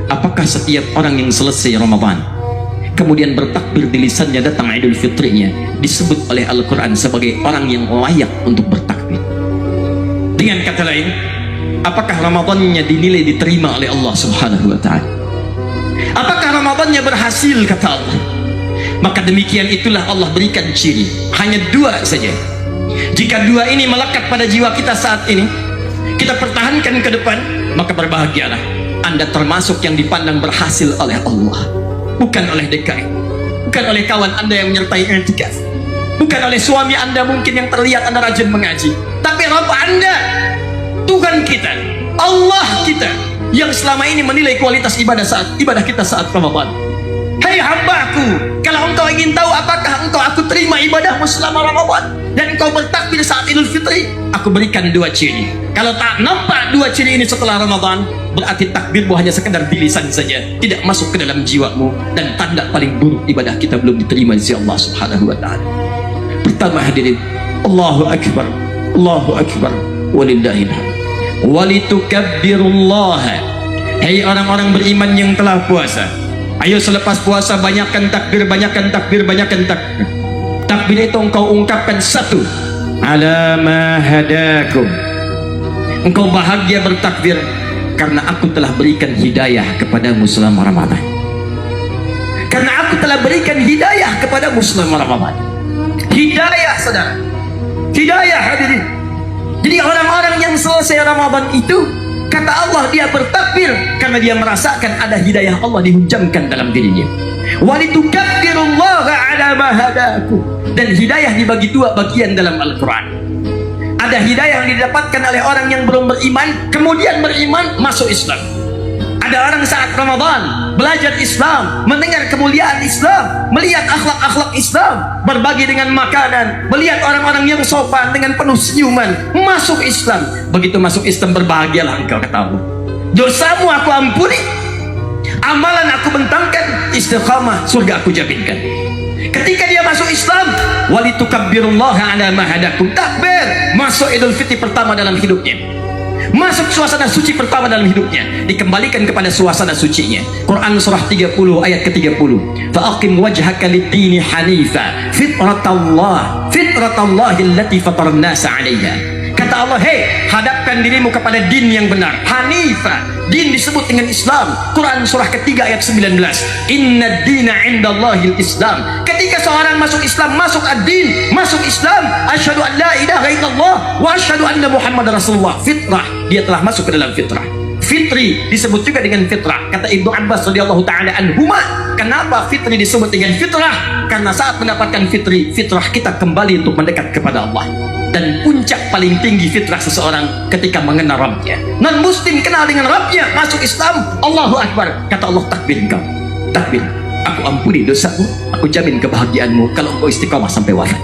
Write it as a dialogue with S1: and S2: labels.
S1: Apakah setiap orang yang selesai Ramadan kemudian bertakbir di lisannya datang Idul Fitrinya disebut oleh Al-Quran sebagai orang yang layak untuk bertakbir? Dengan kata lain, apakah Ramadannya dinilai diterima oleh Allah Subhanahu wa ta'ala? Apakah Ramadannya berhasil, kata Allah? Maka demikian itulah Allah berikan ciri, hanya dua saja. Jika dua ini melekat pada jiwa kita saat ini, kita pertahankan ke depan, maka berbahagialah. Anda termasuk yang dipandang berhasil oleh Allah, bukan oleh DKI, bukan oleh kawan Anda yang menyertai i'tikaf, bukan oleh suami Anda mungkin yang terlihat Anda rajin mengaji, tapi Rabb Anda, Tuhan kita, Allah kita, yang selama ini menilai kualitas ibadah kita saat Ramadan. Hei hambaku, kalau engkau ingin tahu apakah aku terima ibadahmu selama Ramadan dan engkau bertakbir saat Idul Fitri, aku berikan dua ciri. Kalau tak nampak dua ciri ini setelah Ramadan, berarti takbirmu hanya sekedar di lisan saja, tidak masuk ke dalam jiwamu, dan tanda paling buruk ibadah kita belum diterima di sisi Allah Subhanahu wa ta'ala. Pertama hadirin, Allahu Akbar, Allahu Akbar, walillahil hamd. Walitukabbirullaha. Hei orang-orang beriman yang telah puasa, ayo selepas puasa banyakkan takbir, banyakkan takbir, banyakkan takbir. Takbir itu engkau ungkapkan satu, ala ma hadakum. Engkau bahagia bertakbir karena aku telah berikan hidayah kepadamu selama Ramadan. Karena aku telah berikan hidayah kepadamu selama Ramadan. Hidayah, saudara, hidayah hadirin. Jadi orang-orang yang selesai Ramadan itu, kata Allah, dia bertakbir karena dia merasakan ada hidayah Allah dihujamkan dalam dirinya. Walitukabbirullaha ala ma hadakum. Dan hidayah dibagi dua bagian dalam Al-Quran. Ada hidayah yang didapatkan oleh orang yang belum beriman, kemudian beriman masuk Islam. Ada orang saat Ramadan belajar Islam, mendengar kemuliaan Islam, melihat akhlak-akhlak Islam, berbagi dengan makanan, melihat orang-orang yang sopan dengan penuh senyuman, masuk Islam. Begitu masuk Islam, berbahagialah engkau, kata Allah. Dosamu aku ampuni, amalan aku bentangkan, istiqamah, surga aku jaminkan. Ketika dia masuk Islam, walitukabbirullaha ala ma hadakum, takbir, masuk Idul Fitri pertama dalam hidupnya, masuk suasana suci pertama dalam hidupnya, dikembalikan kepada suasana sucinya. Quran surah 30 ayat ke-30, fa'aqim wajhaka lid-dini hanifa fitratallahi allati fataran nasa 'alaiha. Kata Allah, hei, hadapkan dirimu kepada din yang benar, hanifa. Din disebut dengan Islam. Quran surah ketiga ayat 19, inna dina indallahil Islam. Ketika seorang masuk Islam, masuk ad-din, masuk Islam, asyhadu an la ilaha illallah wa asyhadu anna Muhammad Rasulullah, fitrah, dia telah masuk ke dalam fitrah. Fitri disebut juga dengan fitrah. Kata Ibnu Abbas radhiyallahu taala anhuma, kenapa fitri disebut dengan fitrah? Karena saat mendapatkan fitri, fitrah kita kembali untuk mendekat kepada Allah. Dan puncak paling tinggi fitrah seseorang ketika mengenal Rabbnya. Non muslim kenal dengan Rabbnya, masuk Islam, Allahu Akbar, kata Allah, takbir engkau, takbir, aku ampuni dosamu, aku jamin kebahagiaanmu kalau engkau istiqamah sampai wafat.